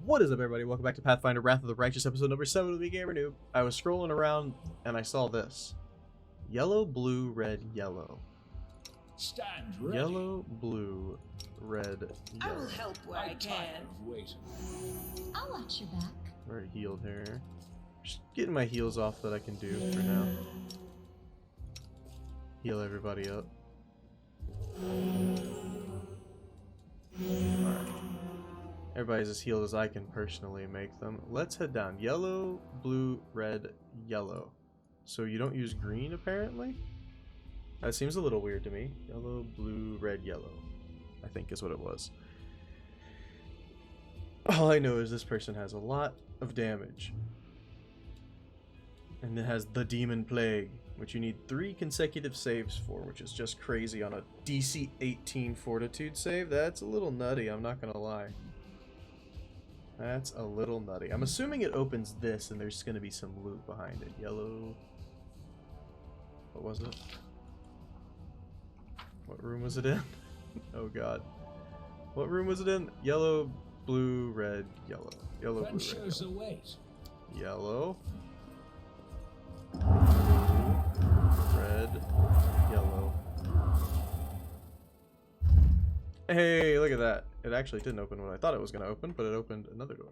What is up, everybody? Welcome back to Pathfinder Wrath of the Righteous, episode number 7 with me, GamerKnoob. I was scrolling around and I saw this. Yellow, blue, red, yellow. Stand ready. Yellow, blue, red, I yellow. will help where I I'm can. tired of waiting. I'll watch your back. Already healed here. Just getting my heals off that I can do for now. Heal everybody up. Alright. Everybody's as healed as I can personally make them. Let's head down. Yellow, blue, red, yellow. So you don't use green, apparently? That seems a little weird to me. Yellow, blue, red, yellow. I think is what it was. All I know is this person has a lot of damage. And it has the Demon Plague, which you need 3 consecutive saves for, which is just crazy on a DC 18 Fortitude save. That's a little nutty, I'm not gonna lie. That's a little nutty. I'm assuming it opens this and there's going to be some loot behind it. Yellow. What was it? What room was it in? Oh god. What room was it in? Yellow, blue, red, yellow. Yellow, blue, red, Shows yellow. the weight. Yellow. Red. Yellow. Hey, look at that. It actually didn't open what I thought it was going to open, but it opened another door.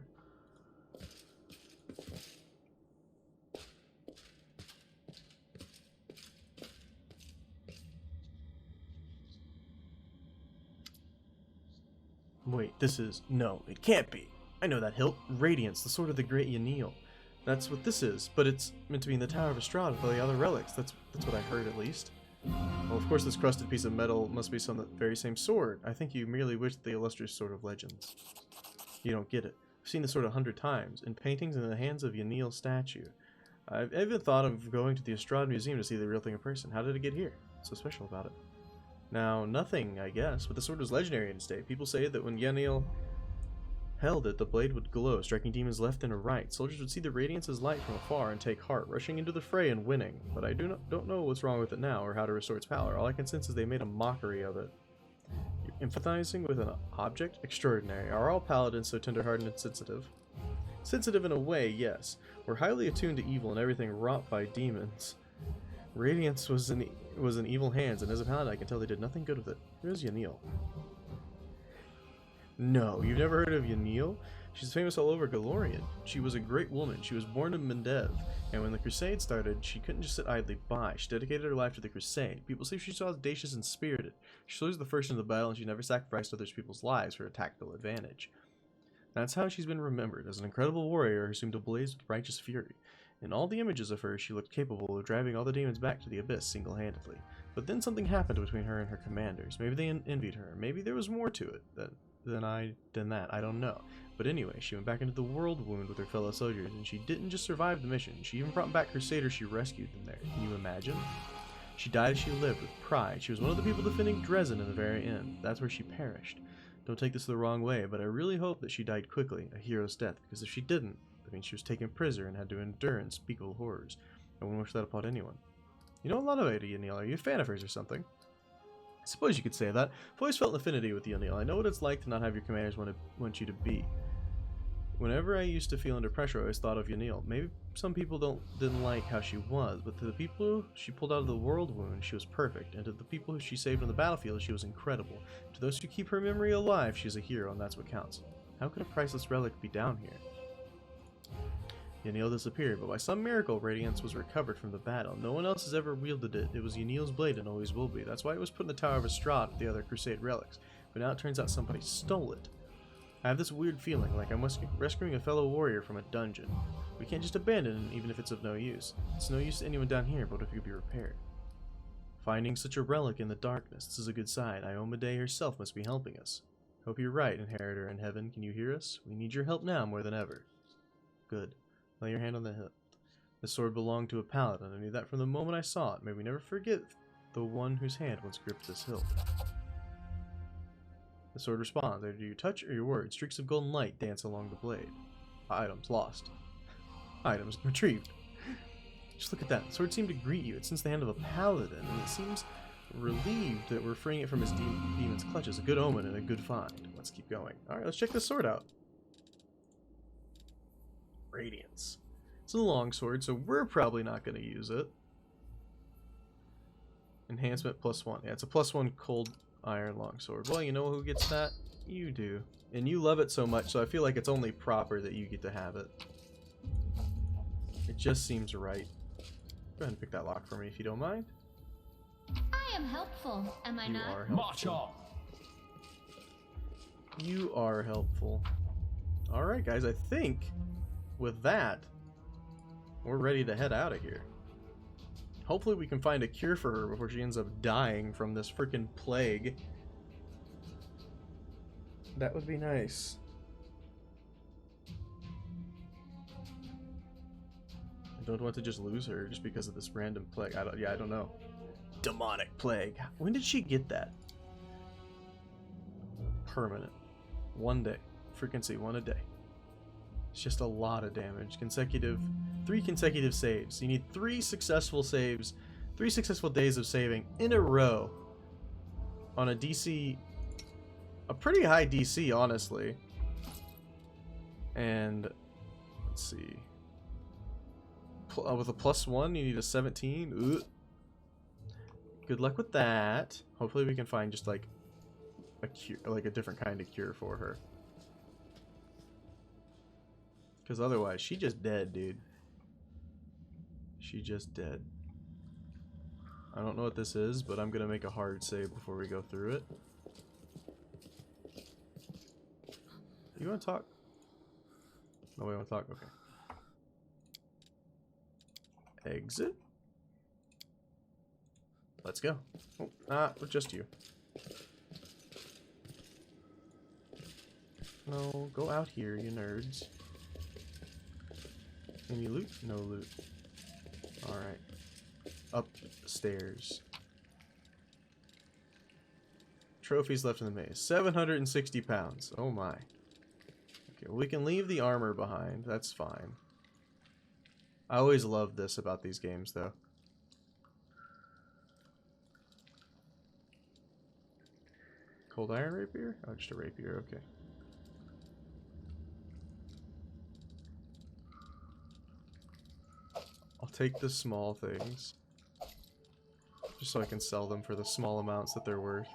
Wait, this is... No, it can't be. I know that hilt. Radiance, the sword of the great Yaneel. That's what this is, but it's meant to be in the Tower of Estrada for the other relics. That's what I heard, at least. Well, of course, this crusted piece of metal must be some of the very same sword. I think you merely wish the illustrious sword of legends. You don't get it. I've seen this sword 100 times, in paintings and in the hands of Yaneel's statue. I've even thought of going to the Estrada Museum to see the real thing in person. How did it get here? What's so special about it? Now, nothing, I guess, but the sword was legendary in its day. People say that when Yaneel held it, the blade would glow, striking demons left and right. Soldiers would see the radiance as light from afar and take heart, rushing into the fray and winning. But I don't know what's wrong with it now or how to restore its power. All I can sense is they made a mockery of it. You're empathizing with an object? Extraordinary. Are all paladins so tender-hearted and sensitive? Sensitive in a way, yes. We're highly attuned to evil and everything wrought by demons. Radiance was in evil hands, and as a paladin I can tell they did nothing good with it. Here's Yaneel. No, you've never heard of Yaneel? She's famous all over Galorian. She was a great woman. She was born in Mendev, and when the crusade started, she couldn't just sit idly by. She dedicated her life to the crusade. People say she's audacious and spirited. She was the first into the battle, and she never sacrificed other people's lives for a tactical advantage. That's how she's been remembered, as an incredible warrior who seemed to blaze with righteous fury. In all the images of her, she looked capable of driving all the demons back to the abyss single-handedly. But then something happened between her and her commanders. Maybe they envied her. Maybe there was more to it than that. I don't know. But anyway, she went back into the Worldwound with her fellow soldiers, and she didn't just survive the mission. She even brought back crusaders she rescued them there. Can you imagine? She died as she lived, with pride. She was one of the people defending Dresden in the very end. That's where she perished. Don't take this the wrong way, but I really hope that she died quickly, a hero's death, because if she didn't, that means she was taken prisoner and had to endure unspeakable horrors. I wouldn't wish that upon anyone. You know a lot about Yaneel. Are you a fan of hers or something? I suppose you could say that. I've always felt an affinity with Yaneel. I know what it's like to not have your commanders want you to be. Whenever I used to feel under pressure, I always thought of Yaneel. Maybe some people didn't like how she was, but to the people she pulled out of the Worldwound, she was perfect, and to the people who she saved on the battlefield, she was incredible. To those who keep her memory alive, she's a hero, and that's what counts. How could a priceless relic be down here? Yaneel disappeared, but by some miracle, Radiance was recovered from the battle. No one else has ever wielded it. It was Yaneel's blade and always will be. That's why it was put in the Tower of Estrada with the other Crusade relics. But now it turns out somebody stole it. I have this weird feeling like I'm rescuing a fellow warrior from a dungeon. We can't just abandon it even if it's of no use. It's no use to anyone down here, but if it could be repaired. Finding such a relic in the darkness, this is a good sign. Iomedae herself must be helping us. Hope you're right, Inheritor in heaven. Can you hear us? We need your help now more than ever. Good. Lay your hand on the hilt. The sword belonged to a paladin. I knew that from the moment I saw it. May we never forget the one whose hand once gripped this hilt. The sword responds. Either your touch or your word. Streaks of golden light dance along the blade. Items lost. Items retrieved. Just look at that. The sword seemed to greet you. It's since the hand of a paladin, and it seems relieved that we're freeing it from his demon's clutches. A good omen and a good find. Let's keep going. Alright, let's check this sword out. Radiance. It's a long sword, so we're probably not going to use it. Enhancement +1. Yeah, it's a +1 cold iron longsword. Well, you know who gets that? You do. And you love it so much, so I feel like it's only proper that you get to have it. It just seems right. Go ahead and pick that lock for me if you don't mind. I am helpful, am I You not? are March helpful. on. You are helpful. Alright guys, I think with that, we're ready to head out of here. Hopefully we can find a cure for her before she ends up dying from this freaking plague. That would be nice. I don't want to just lose her just because of this random plague. I don't know. Demonic plague. When did she get that? Permanent. 1 day. Frequency 1 a day. It's just a lot of damage. 3 consecutive saves. You need 3 successful saves, 3 successful days of saving in a row on a DC, a pretty high DC, honestly. And let's see, with a +1, you need a 17. Ugh. Good luck with that. Hopefully, we can find just like a cure, like a different kind of cure for her. Because otherwise, she just dead, dude. She just dead. I don't know what this is, but I'm gonna make a hard save before we go through it. You wanna talk? No, we wanna talk? Okay. Exit. Let's go. Oh, just you. No, go out here, you nerds. Any loot? No loot. Alright. Upstairs. Trophies left in the maze. 760 pounds. Oh my. Okay, well, we can leave the armor behind. That's fine. I always love this about these games, though. Cold iron rapier? Oh, just a rapier. Okay. I'll take the small things. Just so I can sell them for the small amounts that they're worth.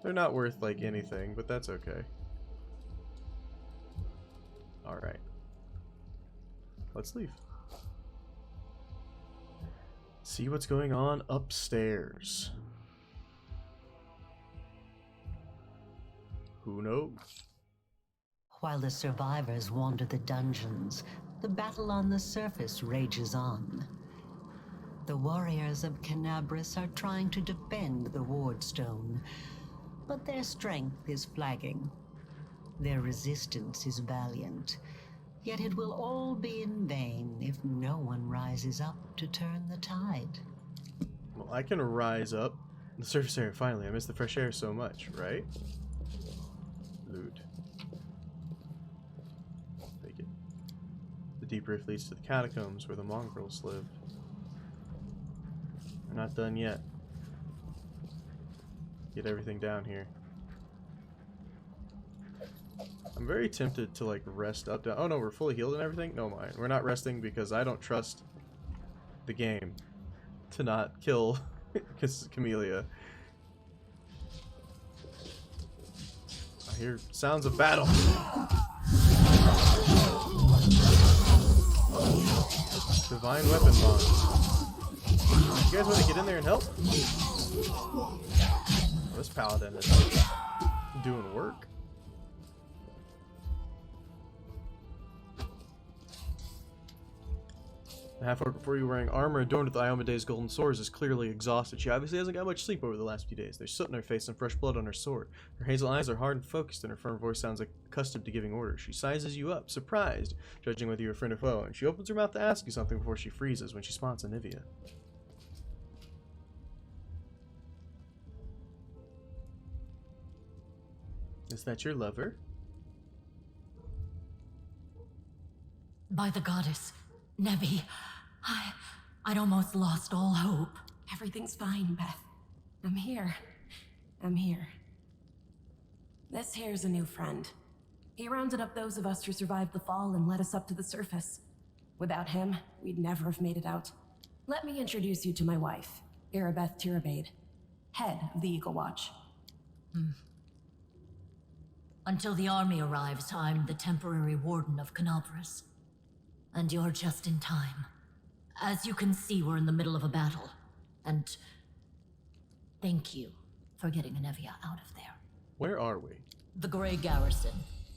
They're not worth, like, anything, but that's okay. Alright. Let's leave. See what's going on upstairs. Who knows? While the survivors wander the dungeons, the battle on the surface rages on. The warriors of Canabris are trying to defend the Wardstone, but their strength is flagging. Their resistance is valiant, yet it will all be in vain if no one rises up to turn the tide. Well, I can rise up the surface area finally. I miss the fresh air so much, right? Loot. Take it. The deep rift leads to the catacombs where the mongrels live. We're not done yet. Get everything down here. I'm very tempted to like rest up down. Oh no, we're fully healed and everything? No mind. We're not resting because I don't trust the game to not kill Camellia. I hear sounds of battle. Divine weapon bond. You guys want to get in there and help? Oh, this paladin is doing work. The half-orc before you wearing armor adorned with Iomede's golden swords is clearly exhausted. She obviously hasn't got much sleep over the last few days. There's soot in her face and fresh blood on her sword. Her hazel eyes are hard and focused, and her firm voice sounds like accustomed to giving orders. She sizes you up, surprised, judging whether you're a friend or foe, and she opens her mouth to ask you something before she freezes when she spots Anivia. Is that your lover? By the goddess, Nevi, I'd almost lost all hope. Everything's fine, Beth. I'm here. I'm here. This here's a new friend. He rounded up those of us who survived the fall and led us up to the surface. Without him, we'd never have made it out. Let me introduce you to my wife, Irabeth Tirabade, head of the Eagle Watch. Until the army arrives, I'm the temporary warden of Canabras. And you're just in time. As you can see, we're in the middle of a battle. And thank you for getting Anevia out of there. Where are we? The Grey Garrison.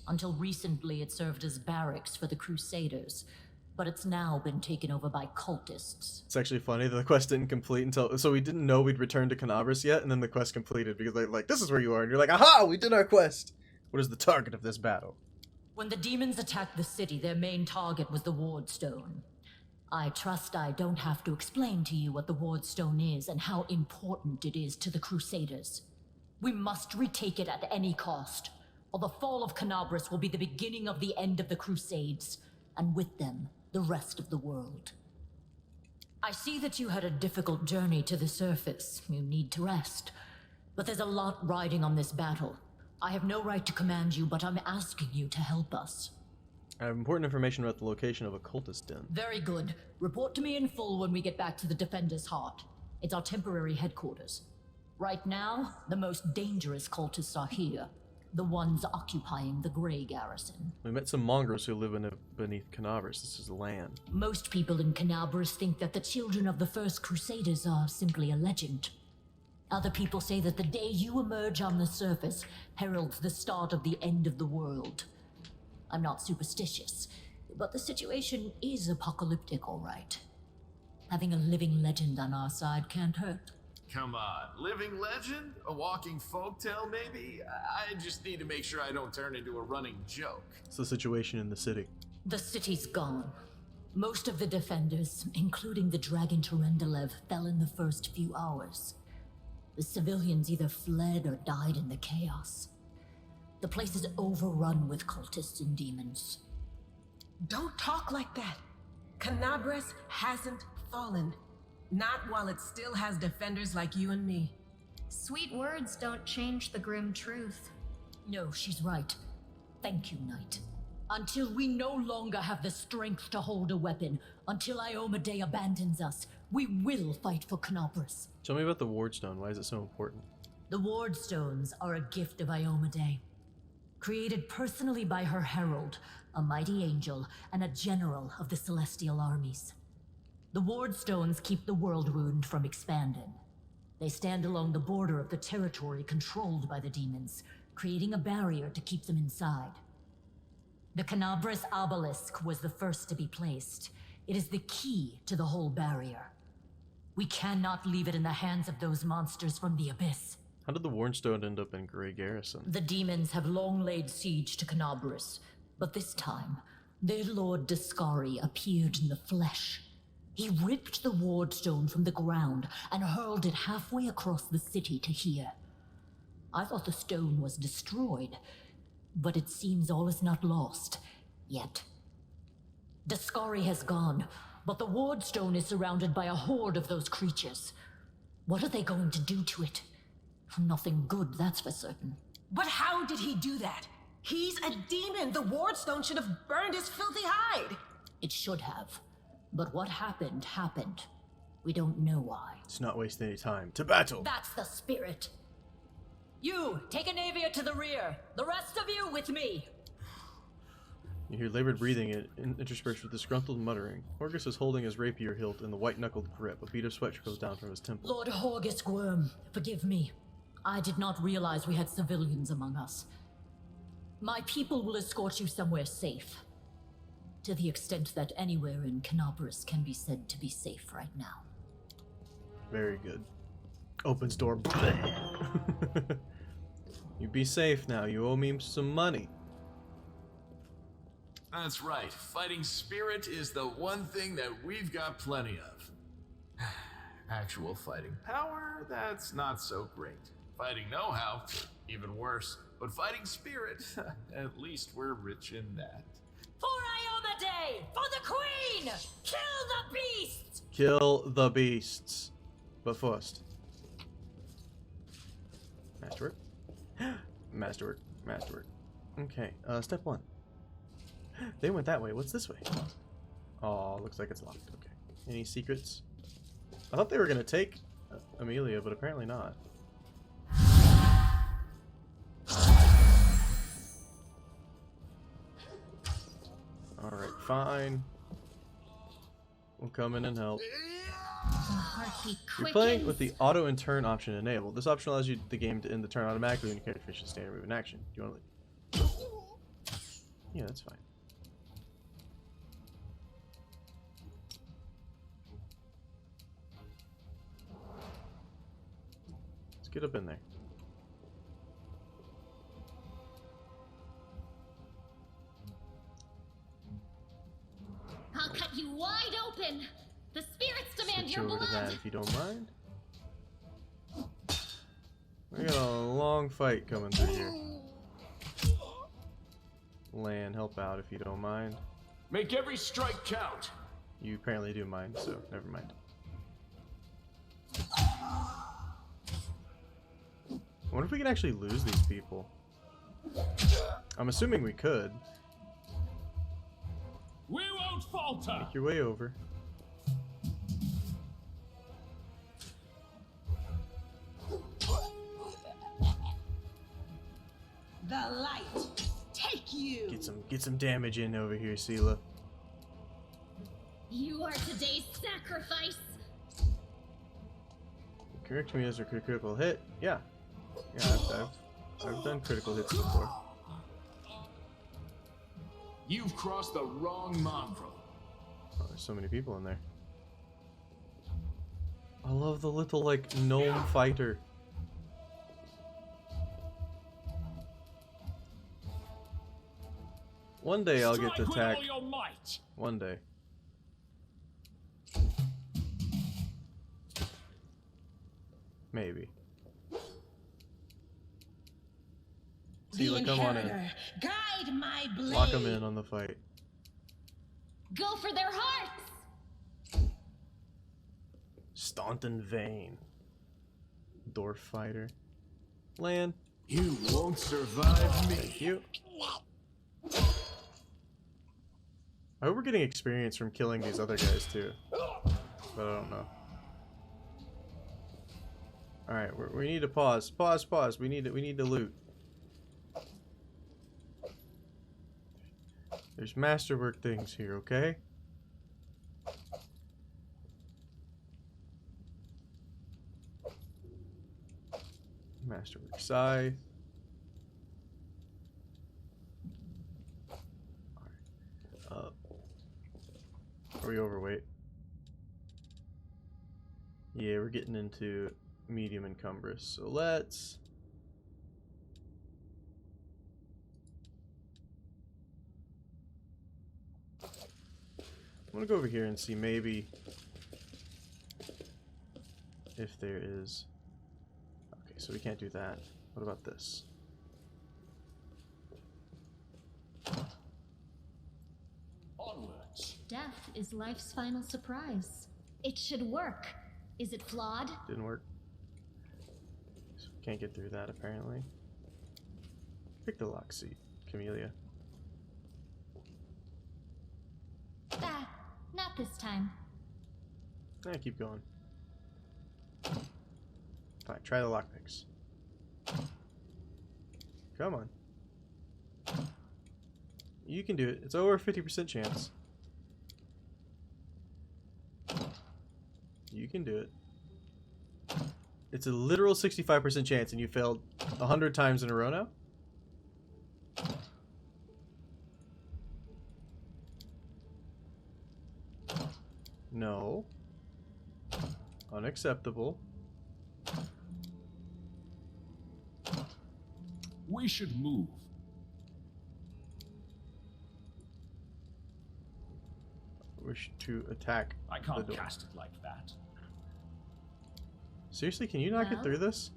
Until recently, it served as barracks for the Crusaders, but it's now been taken over by cultists. It's actually funny that the quest didn't complete until... So we didn't know we'd returned to Canabras yet, and then the quest completed because they're like, this is where you are. And you're like, aha, we did our quest. What is the target of this battle? When the demons attacked the city, their main target was the Wardstone. I trust I don't have to explain to you what the Wardstone is and how important it is to the Crusaders. We must retake it at any cost, or the fall of Canabras will be the beginning of the end of the Crusades, and with them, the rest of the world. I see that you had a difficult journey to the surface. You need to rest. But there's a lot riding on this battle. I have no right to command you, but I'm asking you to help us. I have important information about the location of a cultist den. Very good. Report to me in full when we get back to the Defender's Heart. It's our temporary headquarters. Right now, the most dangerous cultists are here. The ones occupying the Grey Garrison. We met some mongrels who live beneath Canabras. This is land. Most people in Canabras think that the children of the first Crusaders are simply a legend. Other people say that the day you emerge on the surface heralds the start of the end of the world. I'm not superstitious, but the situation is apocalyptic, all right. Having a living legend on our side can't hurt. Come on, living legend? A walking folktale, maybe? I just need to make sure I don't turn into a running joke. It's the situation in the city. The city's gone. Most of the defenders, including the Dragon Terendelev, fell in the first few hours. The civilians either fled or died in the chaos. The place is overrun with cultists and demons. Don't talk like that. Canabras hasn't fallen. Not while it still has defenders like you and me. Sweet words don't change the grim truth. No, she's right. Thank you, Knight. Until we no longer have the strength to hold a weapon, until Iomedae abandons us, we will fight for Canabras. Tell me about the Wardstone. Why is it so important? The Wardstones are a gift of Iomedae. Created personally by her herald, a mighty angel, and a general of the celestial armies. The Wardstones keep the Worldwound from expanding. They stand along the border of the territory controlled by the demons, creating a barrier to keep them inside. The Canabras obelisk was the first to be placed. It is the key to the whole barrier. We cannot leave it in the hands of those monsters from the abyss. How did the Wardstone end up in Grey Garrison? The demons have long laid siege to Canabras, but this time, their lord Dascari appeared in the flesh. He ripped the Wardstone from the ground and hurled it halfway across the city to here. I thought the stone was destroyed, but it seems all is not lost, yet. Dascari has gone, but the Wardstone is surrounded by a horde of those creatures. What are they going to do to it? Nothing good, that's for certain. But how did he do that? He's a demon! The Wardstone should have burned his filthy hide! It should have. But what happened, happened. We don't know why. Let's not waste any time. To battle! That's the spirit! You, take Anevia to the rear! The rest of you with me! You hear labored breathing interspersed with disgruntled muttering. Horgus is holding his rapier hilt in the white-knuckled grip. A bead of sweat trickles down from his temple. Lord Horgus Gwyrm, forgive me. I did not realize we had civilians among us. My people will escort you somewhere safe. To the extent that anywhere in Canabras can be said to be safe right now. Very good. Opens door. You be safe now. You owe me some money. That's right. Fighting spirit is the one thing that we've got plenty of. Actual fighting power, that's not so great. Fighting know-how, even worse. But fighting spirit, at least we're rich in that. For Iomedae! For the Queen! Kill the beasts! Kill the beasts. But first. Masterwork. Masterwork. Okay, step 1. They went that way. What's this way? Oh, looks like it's locked. Okay. Any secrets? I thought they were gonna take Amelia, but apparently not. Alright, fine. We'll come in and help. You're playing with the auto and turn option enabled. This option allows the game to end the turn automatically when your character finishes standard move in action. Do you want to leave? Yeah, that's fine. Let's get up in there. I'll cut you wide open. The spirits demand Switch your over blood. to that if you don't mind. We got a long fight coming through here. Lan, help out if you don't mind. Make every strike count. You apparently do mind, so never mind. I wonder if we can actually lose these people. I'm assuming we could. We won't falter. Make your way over. The light take you. Get some damage in over here, Sela. You are today's sacrifice. Correct me as a critical hit. Yeah. Yeah, I've done critical hits before. You've crossed the wrong mongrel. Oh, there's so many people in there. I love the little, like, gnome fighter. One day I'll get to Strike with attack. all your might. One day. Maybe. Sela, come on in. Guide my blade. Lock them in on the fight. Go for their hearts. Staunton Vein. Dwarf fighter. Lan. You won't survive me. Thank you. I hope we're getting experience from killing these other guys too. But I don't know. Alright, we need to pause. Pause. We need to loot. There's masterwork things here, okay? Masterwork scythe. Alright. Are we overweight? Yeah, we're getting into medium encumbrous. So let's... I'm gonna go over here and see maybe if there is... Okay, so we can't do that. What about this? Onwards. Death is life's final surprise. It should work. Is it flawed? Didn't work. So can't get through that apparently. Pick the lock seat, Camellia. Ah, not this time. Keep going. Fine, try the lockpicks. Come on. You can do it. It's over a 50% chance. You can do it. It's a literal 65% chance and you failed 100 times in a row now? No. Unacceptable. We should move. Wish to attack I the can't door. cast it like that. Seriously, can you not get Well? through this?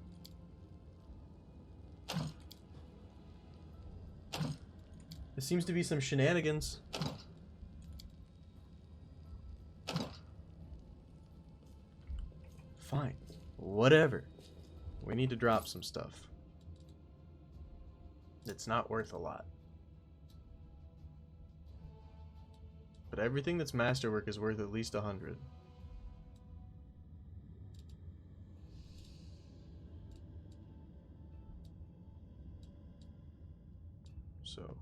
There seems to be some shenanigans. Fine. Whatever. We need to drop some stuff. It's not worth a lot. But everything that's masterwork is worth at least 100. So,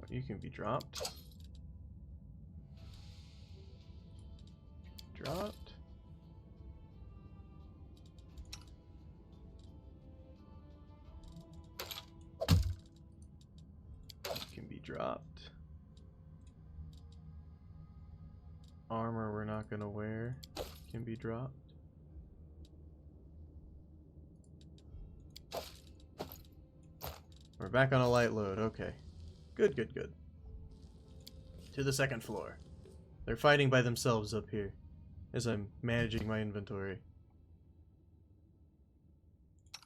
you can be dropped. Dropped. Can be dropped. Armor we're not gonna wear can be dropped. We're back on a light load. Okay. Good, good, good. To the second floor. They're fighting by themselves up here as I'm managing my inventory.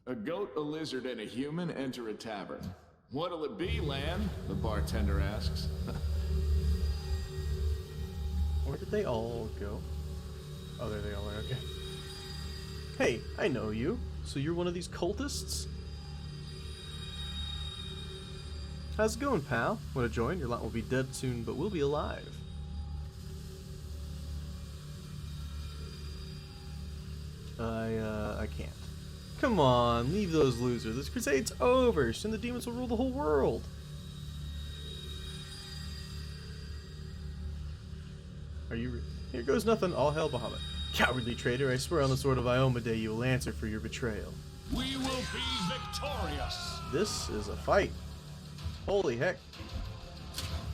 A goat, a lizard, and a human enter a tavern. What'll it be, Lan? The bartender asks. Where did they all go? Oh, there they all are, okay. Hey, I know you. So you're one of these cultists? How's it going, pal? Wanna join? Your lot will be dead soon, but we'll be alive. I can't. Come on, leave those losers. This crusade's over. Soon the demons will rule the whole world. Are you... Here goes nothing. All hail Bahamut. Cowardly traitor, I swear on the sword of Iomade you will answer for your betrayal. We will be victorious. This is a fight. Holy heck.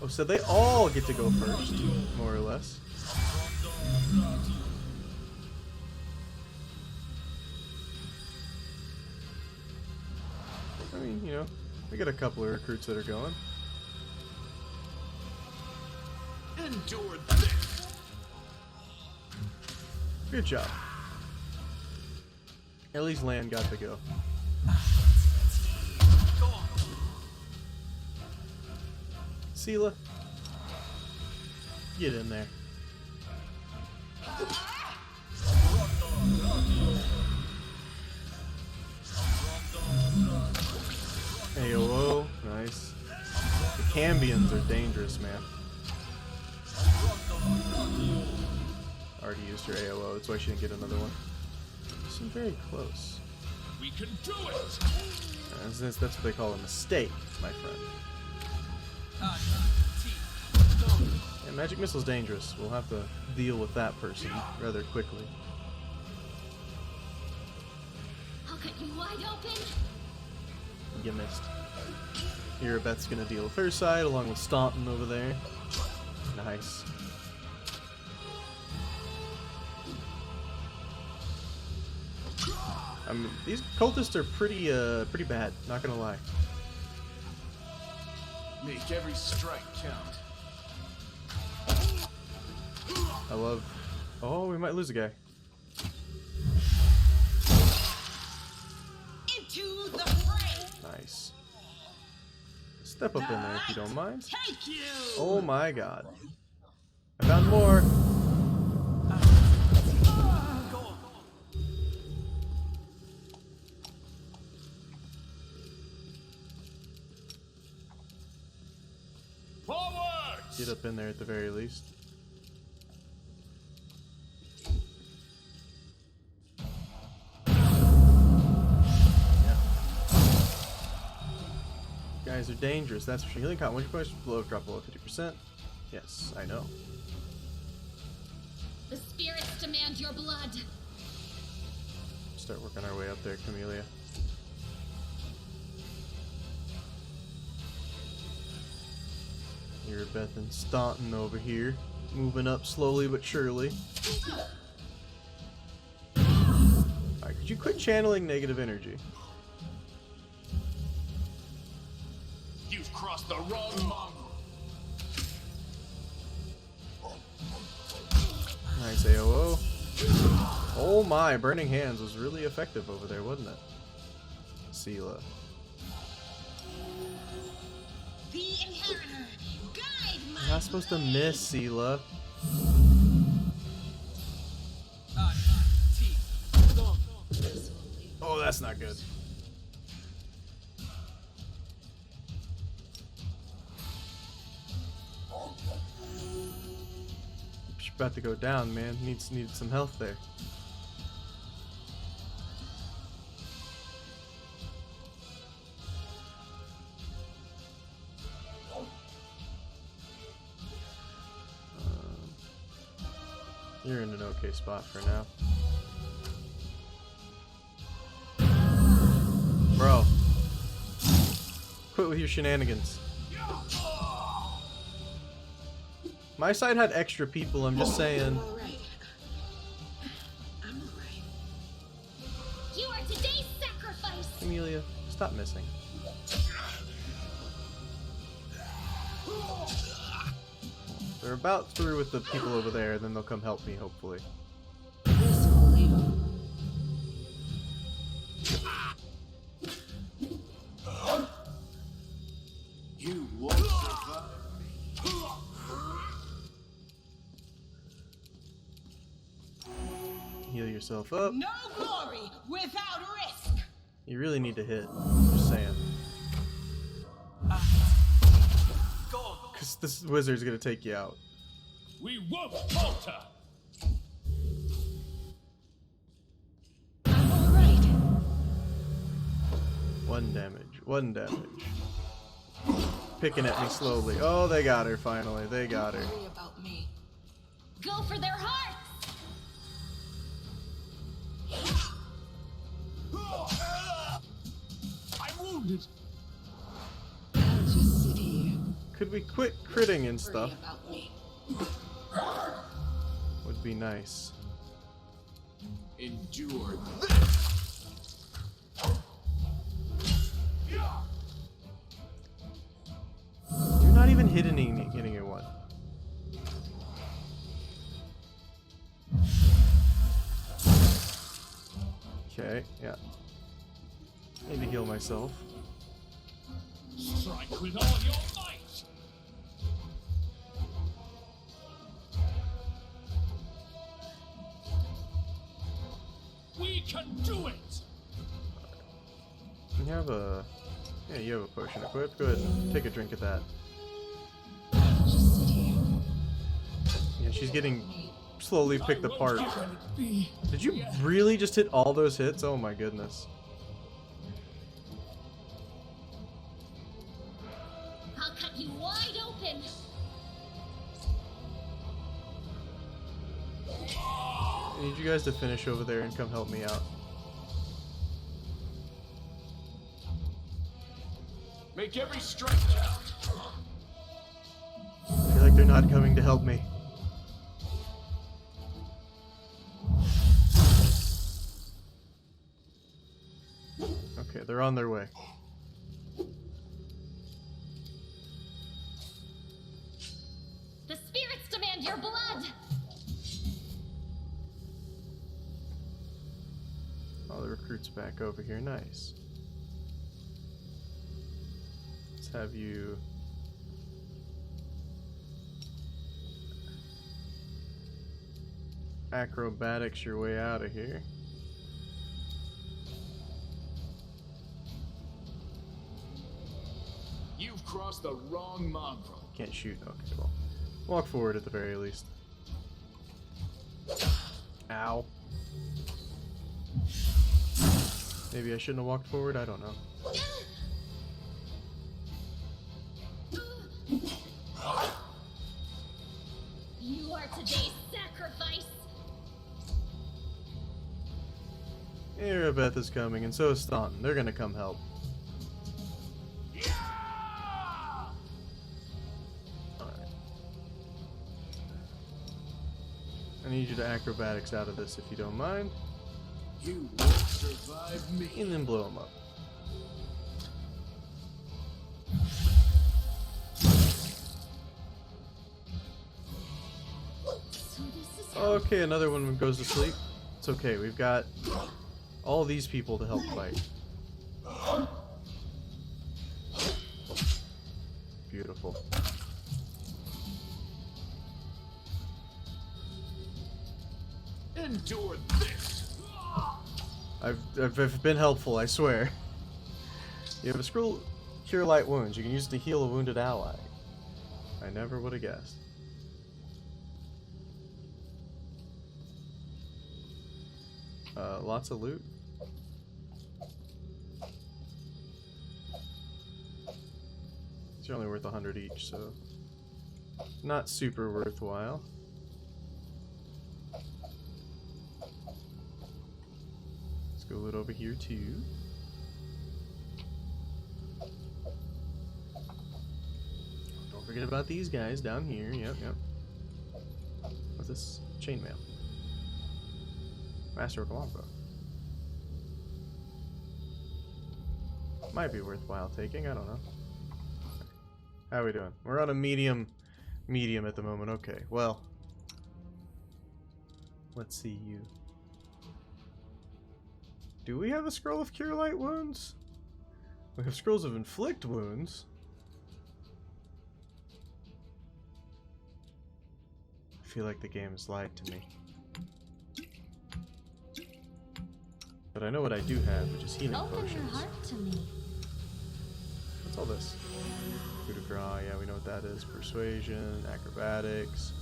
Oh, so they all get to go first, more or less. I mean, you know, we got a couple of recruits that are going. Endure this. Good job. At least Lan got to go. Sela, get in there. AOO, nice. The Cambions are dangerous, man. Already used her AOO, that's why she didn't get another one. You seem very close. We can do it. That's what they call a mistake, my friend. Yeah, magic missile's dangerous. We'll have to deal with that person rather quickly. I'll cut you wide open. You missed. Here, Beth's gonna deal with her side along with Staunton over there. Nice. I mean, these cultists are pretty bad. Not gonna lie. Make every strike count. I love... Oh, we might lose a guy. Into the fray. Nice. Step up in there if you don't mind. Take you. Oh my god. I found more. Forward! Get up in there at the very least. Guys are dangerous, that's for sure. Healing count, 1 question below, drop below 50%. Yes, I know. The spirits demand your blood. Start working our way up there, Camellia. Here, Beth and Staunton over here, moving up slowly but surely. Alright, could you quit channeling negative energy? You've crossed the wrong mongrel. Nice AOO. Oh my, Burning Hands was really effective over there, wasn't it? Sela. The inheritor. Guide my You're not supposed to miss, Sela. Oh, that's not good. about to go down, man. Needed some health there. You're in an okay spot for now. Bro. Quit with your shenanigans. My side had extra people, I'm just saying. Alright. I'm alright. You are today's sacrifice! Amelia, stop missing. They're about through with the people over there, then they'll come help me, hopefully. You won't survive me. Heal yourself up. No glory without risk. You really need to hit. Just saying. Because this wizard's gonna take you out. We won't falter! I'm alright. 1 damage. 1 damage. Picking at me slowly. Oh, they got her finally. They got her. Worry about me. Go for their hearts! I'm wounded! I'll just sit here. Could we quit critting and stuff? Worry about me. Would be nice. Endure this. You're not even hitting anyone. Okay, yeah. Need to heal myself. Strike with all your might! We can do it! You have a... Yeah, you have a potion equipped. Go ahead and take a drink of that. I'll just sit here. Yeah, she's getting slowly picked I won't apart. let it be. Did you really just hit all those hits? Oh my goodness. I'll cut you wide open! I need you guys to finish over there and come help me out. Make every strike count. I feel like they're not coming to help me. Okay, they're on their way. The spirits demand your blood! All the recruits back over here. Nice. Let's have you... acrobatics your way out of here. You've crossed the wrong mongrel. Can't shoot. Okay, well. Walk forward at the very least. Ow. Maybe I shouldn't have walked forward? I don't know. You are today's sacrifice! Erebeth is coming, and so is Staunton. They're gonna come help. Alright. I need you to acrobatics out of this if you don't mind. You won't survive me. And then blow them up. So this is Okay, another one goes to sleep. It's okay, we've got all these people to help fight. Beautiful. Endure this. I've been helpful, I swear. You have a scroll cure light wounds. You can use it to heal a wounded ally. I never would have guessed. Lots of loot. It's only worth 100 each, so not super worthwhile. Let's go loot over here too. Don't forget about these guys down here. Yep, yep. What's this? Chainmail. Master of Longbow. Might be worthwhile taking, I don't know. How are we doing? We're on a medium at the moment. Okay, well. Let's see you. Do we have a scroll of cure light wounds? We have scrolls of inflict wounds. I feel like the game has lied to me. But I know what I do have, which is healing Open potions. your heart to me. What's all this? Coup de grace, yeah, we know what that is. Persuasion, acrobatics.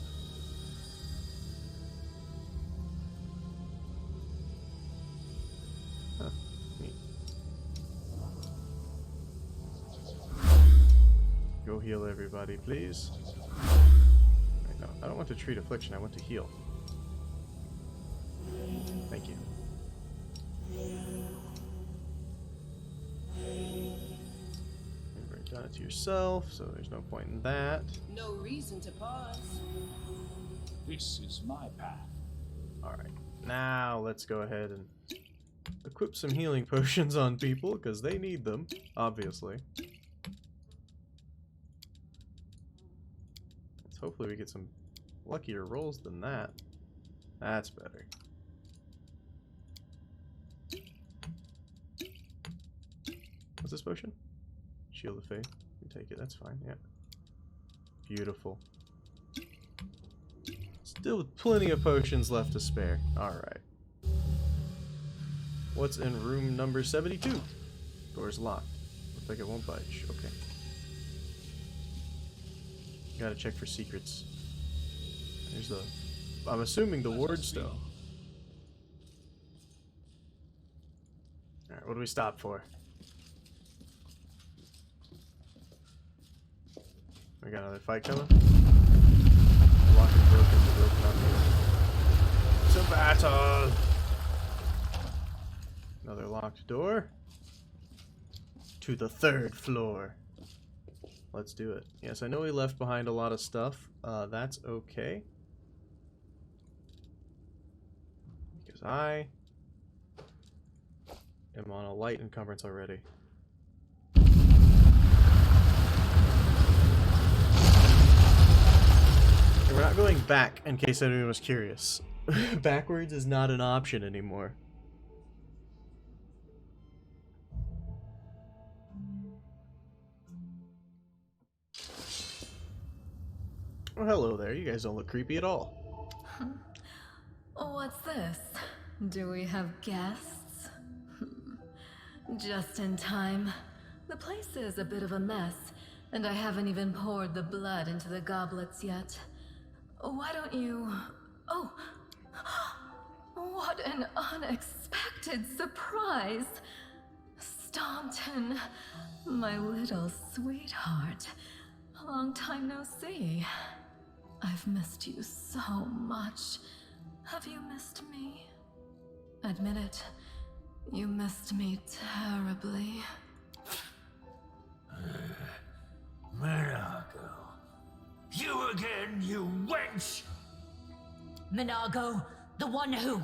Huh, neat. Go heal everybody, please. Wait, no, I don't want to treat affliction, I want to heal. Thank you. You've done it to yourself, so there's no point in that. No reason to pause. This is my path. Alright, now let's go ahead and equip some healing potions on people, because they need them, obviously. Let's hopefully we get some luckier rolls than that. That's better. What's this potion? Shield of Faith. You take it, that's fine, yeah. Beautiful. Still with plenty of potions left to spare. Alright. What's in room number 72? Door's locked. Looks like it won't budge. Okay. Gotta check for secrets. There's the... I'm assuming the Wardstone. Alright, what do we stop for? We got another fight coming. Lock and broken up here. It's a battle! Another locked door. To the 3rd floor. Let's do it. Yes, I know we left behind a lot of stuff. That's okay. Because I am on a light encumbrance already. We're not going back, in case anyone was curious. Backwards is not an option anymore. Oh, hello there. You guys don't look creepy at all. What's this? Do we have guests? Just in time. The place is a bit of a mess, and I haven't even poured the blood into the goblets yet. Why don't you... Oh! What an unexpected surprise! Staunton, my little sweetheart. Long time no see. I've missed you so much. Have you missed me? Admit it. You missed me terribly. Minago. You again, you wench! Minago, the one who...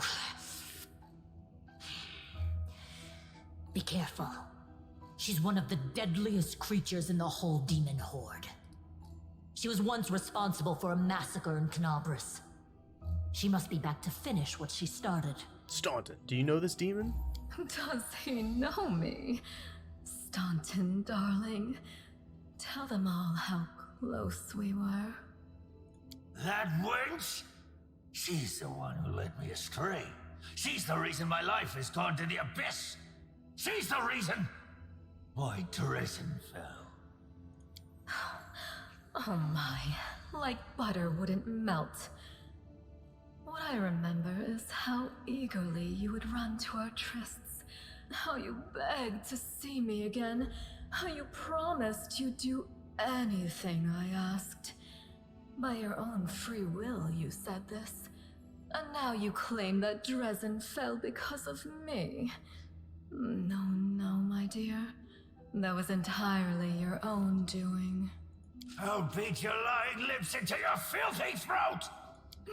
Be careful. She's one of the deadliest creatures in the whole demon horde. She was once responsible for a massacre in Knobris. She must be back to finish what she started. Staunton, do you know this demon? Does he know me? Staunton, darling. Tell them all how close we were. That wench? She's the one who led me astray. She's the reason my life has gone to the abyss. She's the reason my Dresden fell. Oh my, like butter wouldn't melt. What What I remember is how eagerly you would run to our trysts, how you begged to see me again, how you promised you'd do anything I asked. By your own free will, you said this. And now you claim that Dresden fell because of me. No, my dear. That was entirely your own doing. I'll beat your lying lips into your filthy throat!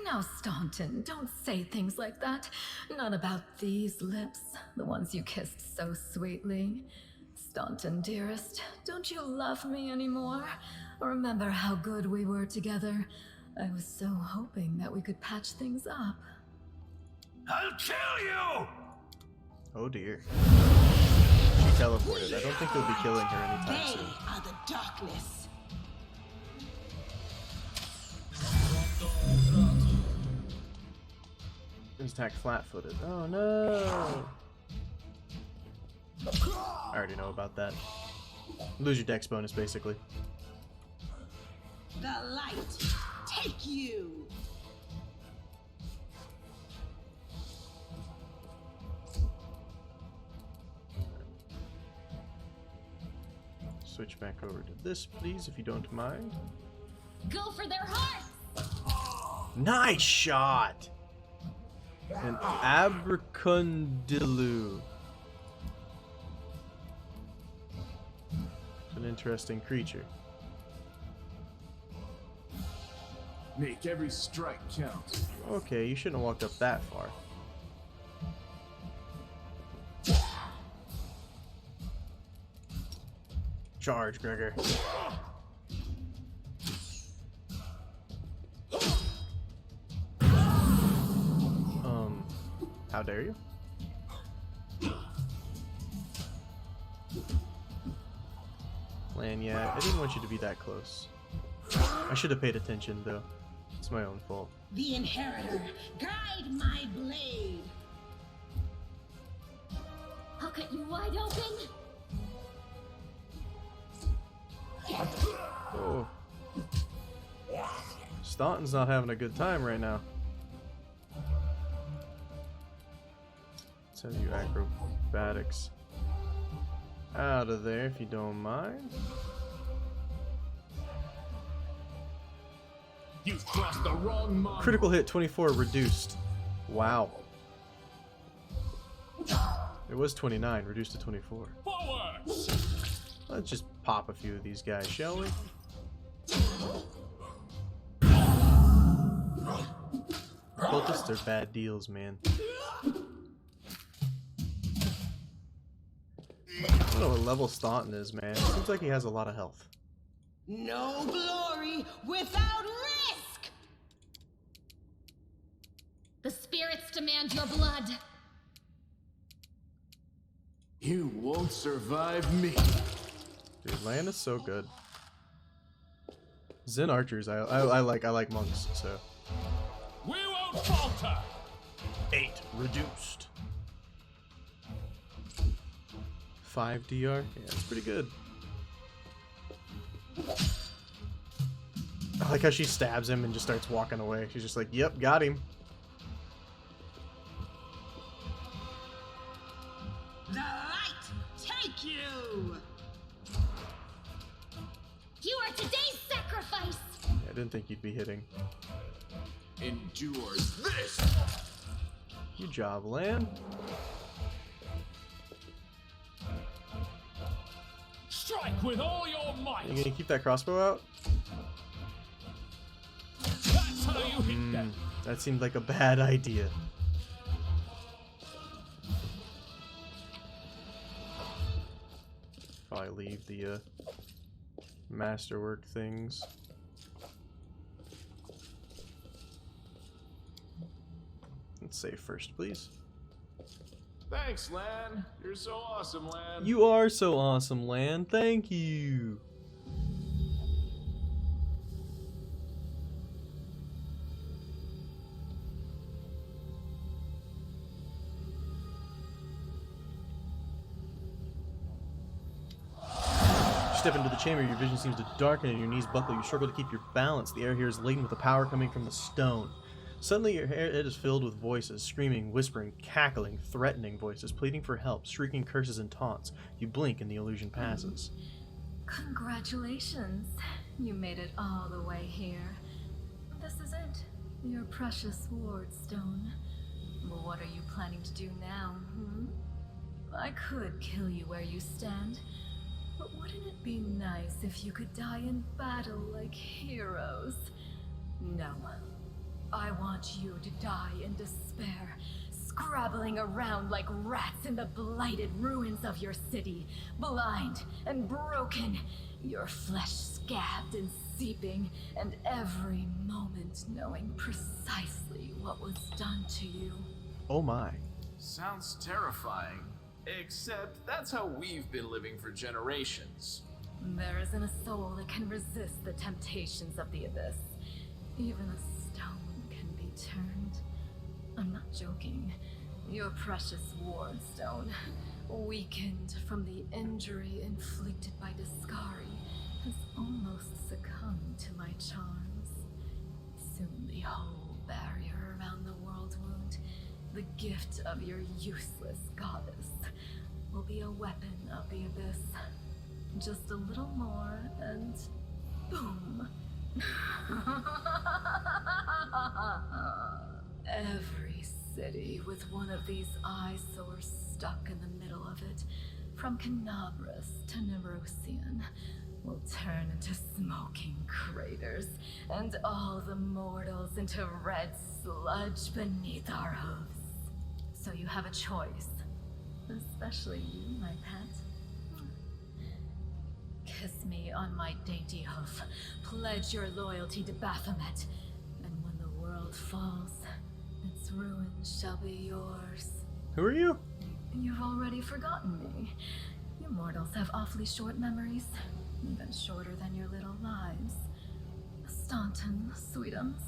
Now, Staunton, don't say things like that. Not about these lips, the ones you kissed so sweetly. Staunton, dearest, don't you love me anymore? Remember how good we were together? I was so hoping that we could patch things up. I'll kill you! Oh dear. She teleported. I don't think they'll be killing her anytime soon. They are the darkness. He's attacked flat-footed. Oh no! I already know about that. Lose your dex bonus, basically. The light, take you! Switch back over to this, please, if you don't mind. Go for their hearts! Nice shot! An abracundiloo. An interesting creature. Make every strike count. Okay, you shouldn't have walked up that far. Charge, Gregor. How dare you? Lan, yeah, I didn't want you to be that close. I should have paid attention, though. It's my own fault. The Inheritor, guide my blade! I'll cut you wide open! Oh. Staunton's not having a good time right now. Send you acrobatics out of there if you don't mind. You've crossed the wrong mark. Critical hit 24 reduced. Wow. It was 29, reduced to 24. Forward! Let's just pop a few of these guys, shall we? Cultists are bad deals, man. I don't know what level Staunton is, man. It seems like he has a lot of health. No glory without risk! The spirits demand your blood. You won't survive me. Dude, Lan is so good. Zen archers, I like monks, so. We won't falter! 8 reduced. 5 DR? Yeah, that's pretty good. I like how she stabs him and just starts walking away. She's just like, yep, got him. The light, take you! You are today's sacrifice! Yeah, I didn't think you'd be hitting. Endures this! Good job, Lan. Strike with all your might! You gonna keep that crossbow out? That's how you hit them! That seemed like a bad idea. Probably leave the masterwork things. Let's save first, please. Thanks, Lan. You're so awesome, Lan. You are so awesome, Lan. Thank you. Step into the chamber, your vision seems to darken and your knees buckle. You struggle to keep your balance. The air here is laden with the power coming from the stone. Suddenly your head is filled with voices, screaming, whispering, cackling, threatening voices, pleading for help, shrieking curses and taunts. You blink and the illusion passes. Congratulations. You made it all the way here. This is it. Your precious Wardstone. But what are you planning to do now, I could kill you where you stand, but wouldn't it be nice if you could die in battle like heroes? No. I want you to die in despair, scrabbling around like rats in the blighted ruins of your city, blind and broken, your flesh scabbed and seeping, and every moment knowing precisely what was done to you. Oh my. Sounds terrifying. Except that's how we've been living for generations. There isn't a soul that can resist the temptations of the abyss. Even a stone can be turned. I'm not joking. Your precious Wardstone, weakened from the injury inflicted by Discari, has almost succumbed to my charms. Soon the whole barrier around the Worldwound, the gift of your useless goddess, will be a weapon of the abyss. Just a little more and boom. Every city with one of these eyesores stuck in the middle of it, from Canabras to Nerosian, will turn into smoking craters, and all the mortals into red sludge beneath our hooves. So you have a choice. Especially you, my pet. Kiss me on my dainty hoof. Pledge your loyalty to Baphomet. And when the world falls, its ruins shall be yours. Who are you? You've already forgotten me. You mortals have awfully short memories. Even shorter than your little lives. Staunton, sweetums.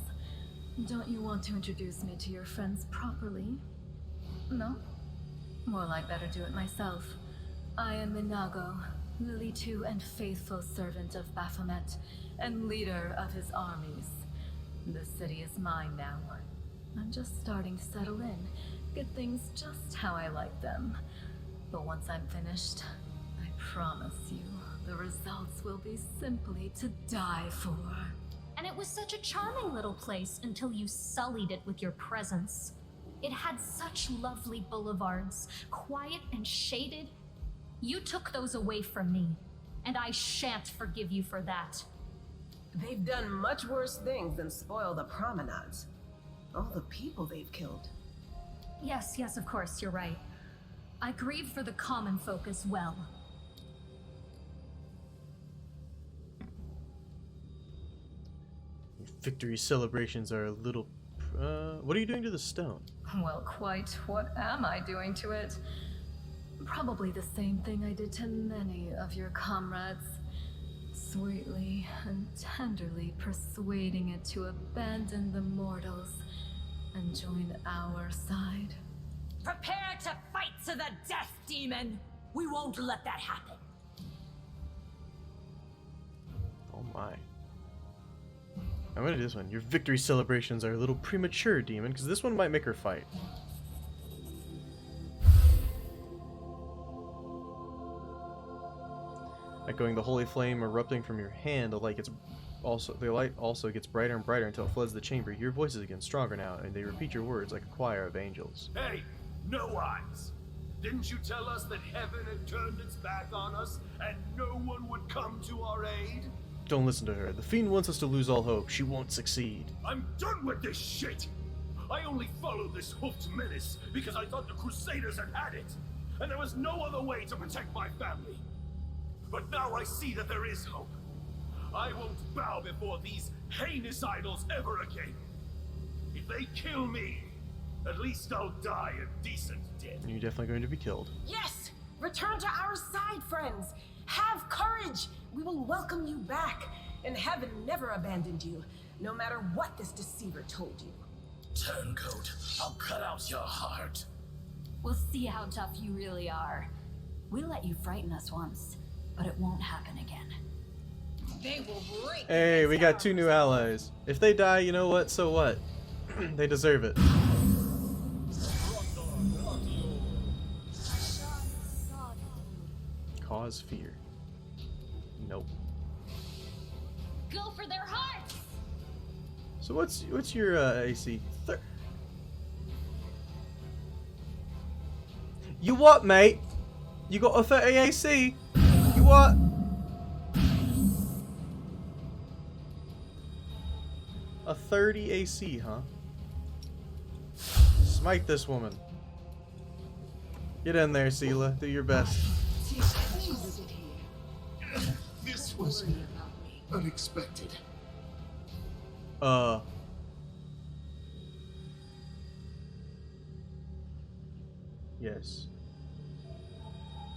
Don't you want to introduce me to your friends properly? No? Well, I'd better do it myself. I am Minago, Lily 2 and faithful servant of Baphomet, and leader of his armies. The city is mine now. I'm just starting to settle in, get things just how I like them. But once I'm finished, I promise you, the results will be simply to die for. And it was such a charming little place until you sullied it with your presence. It had such lovely boulevards, quiet and shaded. You took those away from me, and I shan't forgive you for that. They've done much worse things than spoil the promenades. All the people they've killed. Yes, of course, you're right. I grieve for the common folk as well. Victory celebrations are a little... what are you doing to the stone? Well, quite what am I doing to it? Probably the same thing I did to many of your comrades. Sweetly and tenderly persuading it to abandon the mortals and join our side. Prepare to fight to the death, demon! We won't let that happen. Oh my. I'm gonna do this one. Your victory celebrations are a little premature, demon, because this one might make her fight. Echoing the holy flame erupting from your hand, the light also gets brighter and brighter until it floods the chamber. Your voices again stronger now, and they repeat your words like a choir of angels. Hey, no eyes! Didn't you tell us that heaven had turned its back on us, and no one would come to our aid? Don't listen to her. The fiend wants us to lose all hope. She won't succeed. I'm done with this shit! I only followed this hoofed menace because I thought the Crusaders had it, and there was no other way to protect my family. But now I see that there is hope. I won't bow before these heinous idols ever again. If they kill me, at least I'll die a decent death. You're definitely going to be killed. Yes! Return to our side, friends! Have courage! We will welcome you back, and heaven never abandoned you, no matter what this deceiver told you. Turncoat, I'll cut out your heart. We'll see how tough you really are. We let you frighten us once, but it won't happen again. They will break. Hey, we got 2 new allies. If they die, you know what? So what? They deserve it. Cause fear. Nope. Go for their hearts! So what's your AC? You what, mate? You got a 30 AC? You what? A 30 AC, huh? Smite this woman. Get in there, Sela. Do your best. This was unexpected. Yes.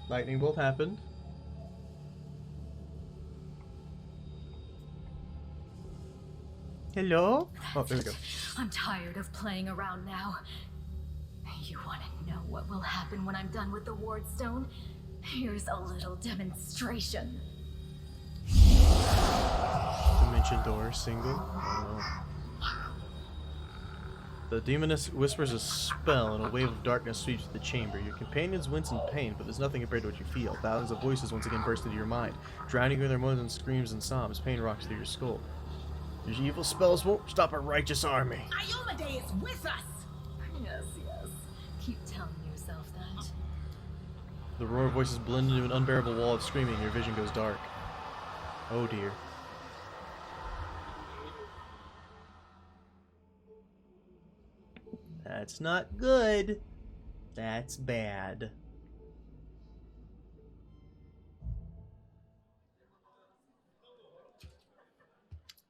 Lightning bolt happened. Hello? Oh, there we go. I'm tired of playing around now. You want to know what will happen when I'm done with the Wardstone? Here's a little demonstration. Dimension door, single. Oh no. The demoness whispers a spell and a wave of darkness sweeps through the chamber. Your companions wince in pain, but there's nothing compared to what you feel. Thousands of voices once again burst into your mind, drowning you in their moans and screams and sobs. Pain rocks through your skull. Your evil spells won't stop a righteous army. Iomade is with us! Yes, yes. Keep telling yourself that. The roar of voices blend into an unbearable wall of screaming. Your vision goes dark. Oh dear. That's not good. That's bad.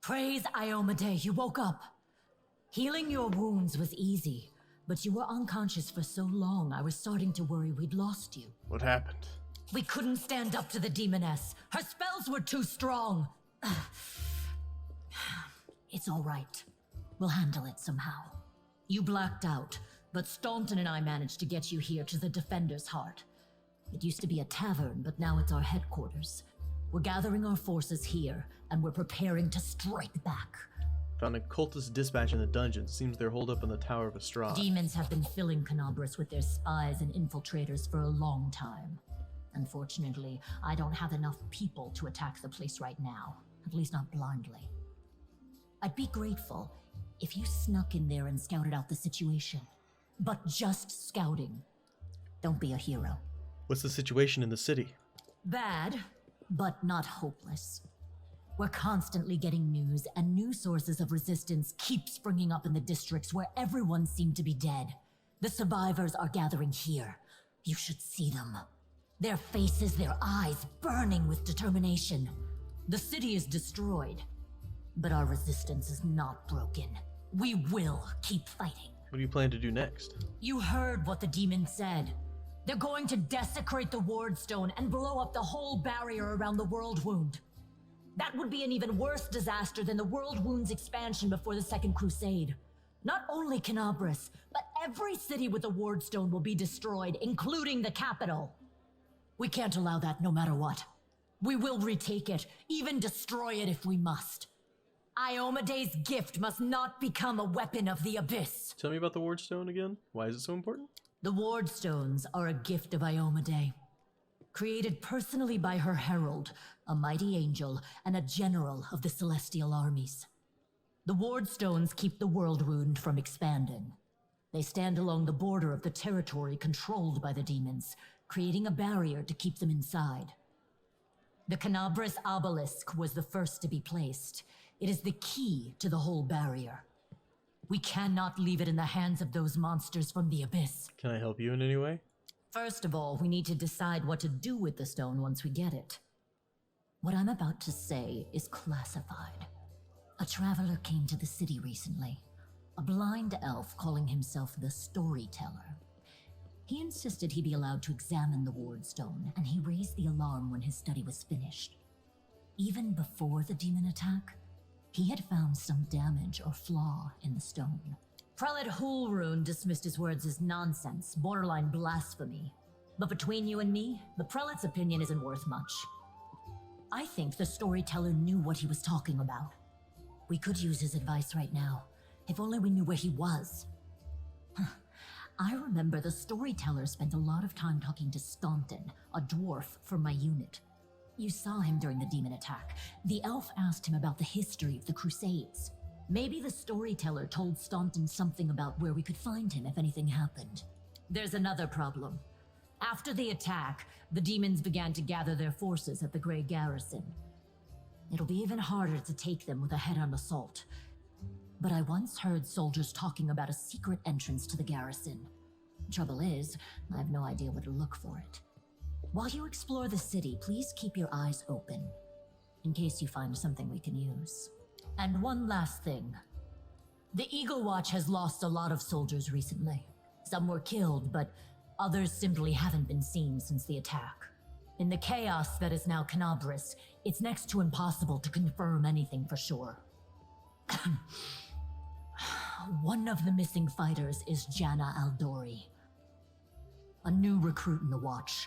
Praise Iomade, you woke up. Healing your wounds was easy, but you were unconscious for so long I was starting to worry we'd lost you. What happened? We couldn't stand up to the demoness. Her spells were too strong. It's all right. We'll handle it somehow. You blacked out, but Staunton and I managed to get you here to the Defender's Heart. It used to be a tavern, but now it's our headquarters. We're gathering our forces here, and we're preparing to strike back. Found a cultist dispatch in the dungeon. Seems they're holed up in the Tower of Estrad. Demons have been filling Canabras with their spies and infiltrators for a long time. Unfortunately, I don't have enough people to attack the place right now. At least not blindly. I'd be grateful if you snuck in there and scouted out the situation. But just scouting. Don't be a hero. What's the situation in the city? Bad, but not hopeless. We're constantly getting news, and new sources of resistance keep springing up in the districts where everyone seemed to be dead. The survivors are gathering here. You should see them. Their faces, their eyes burning with determination. The city is destroyed, but our resistance is not broken. We will keep fighting. What do you plan to do next? You heard what the demon said. They're going to desecrate the Wardstone and blow up the whole barrier around the Worldwound. That would be an even worse disaster than the Worldwound's expansion before the Second Crusade. Not only Canabras, but every city with a Wardstone will be destroyed, including the capital. We can't allow that no matter what. We will retake it, even destroy it if we must. Iomade's gift must not become a weapon of the abyss. Tell me about the Wardstone again. Why is it so important? The Wardstones are a gift of Iomade, created personally by her herald, a mighty angel and a general of the celestial armies. The Wardstones keep the Worldwound from expanding. They stand along the border of the territory controlled by the demons, creating a barrier to keep them inside. The Canabras obelisk was the first to be placed. It is the key to the whole barrier. We cannot leave it in the hands of those monsters from the abyss. Can I help you in any way? First of all, we need to decide what to do with the stone once we get it. What I'm about to say is classified. A traveler came to the city recently. A blind elf calling himself the Storyteller. He insisted he be allowed to examine the Wardstone, and he raised the alarm when his study was finished. Even before the demon attack, he had found some damage or flaw in the stone. Prelate Hulrune dismissed his words as nonsense, borderline blasphemy. But between you and me, the prelate's opinion isn't worth much. I think the Storyteller knew what he was talking about. We could use his advice right now. If only we knew where he was. I remember the storyteller spent a lot of time talking to Staunton, a dwarf from my unit. You saw him during the demon attack. The elf asked him about the history of the Crusades. Maybe the storyteller told Staunton something about where we could find him if anything happened. There's another problem. After the attack, the demons began to gather their forces at the Grey Garrison. It'll be even harder to take them with a head-on assault. But I once heard soldiers talking about a secret entrance to the garrison. Trouble is, I have no idea where to look for it. While you explore the city, please keep your eyes open, in case you find something we can use. And one last thing. The Eagle Watch has lost a lot of soldiers recently. Some were killed, but others simply haven't been seen since the attack. In the chaos that is now Canabris, it's next to impossible to confirm anything for sure. One of the missing fighters is Janna Aldori, a new recruit in the Watch.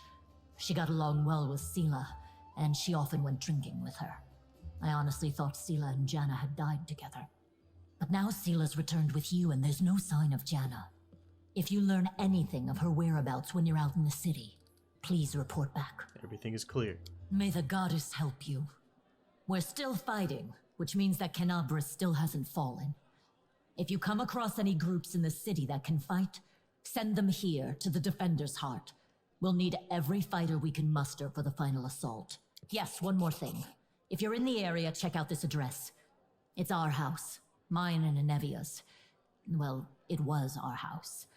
She got along well with Sela, and she often went drinking with her. I honestly thought Sela and Janna had died together. But now Sela's returned with you, and there's no sign of Janna. If you learn anything of her whereabouts when you're out in the city, please report back. Everything is clear. May the goddess help you. We're still fighting, which means that Canabris still hasn't fallen. If you come across any groups in the city that can fight, send them here to the Defender's Heart. We'll need every fighter we can muster for the final assault. Yes, one more thing. If you're in the area, check out this address. It's our house. Mine and Anevia's. Well, it was our house.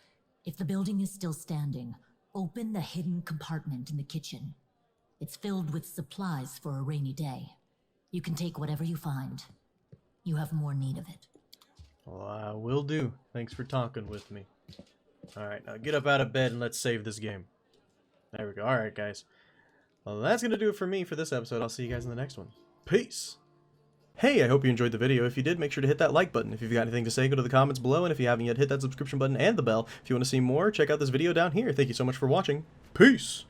If the building is still standing, open the hidden compartment in the kitchen. It's filled with supplies for a rainy day. You can take whatever you find. You have more need of it. Well, I will do. Thanks for talking with me. Alright, now get up out of bed and let's save this game. There we go. Alright, guys. Well, that's going to do it for me for this episode. I'll see you guys in the next one. Peace! Hey, I hope you enjoyed the video. If you did, make sure to hit that like button. If you've got anything to say, go to the comments below. And if you haven't yet, hit that subscription button and the bell. If you want to see more, check out this video down here. Thank you so much for watching. Peace!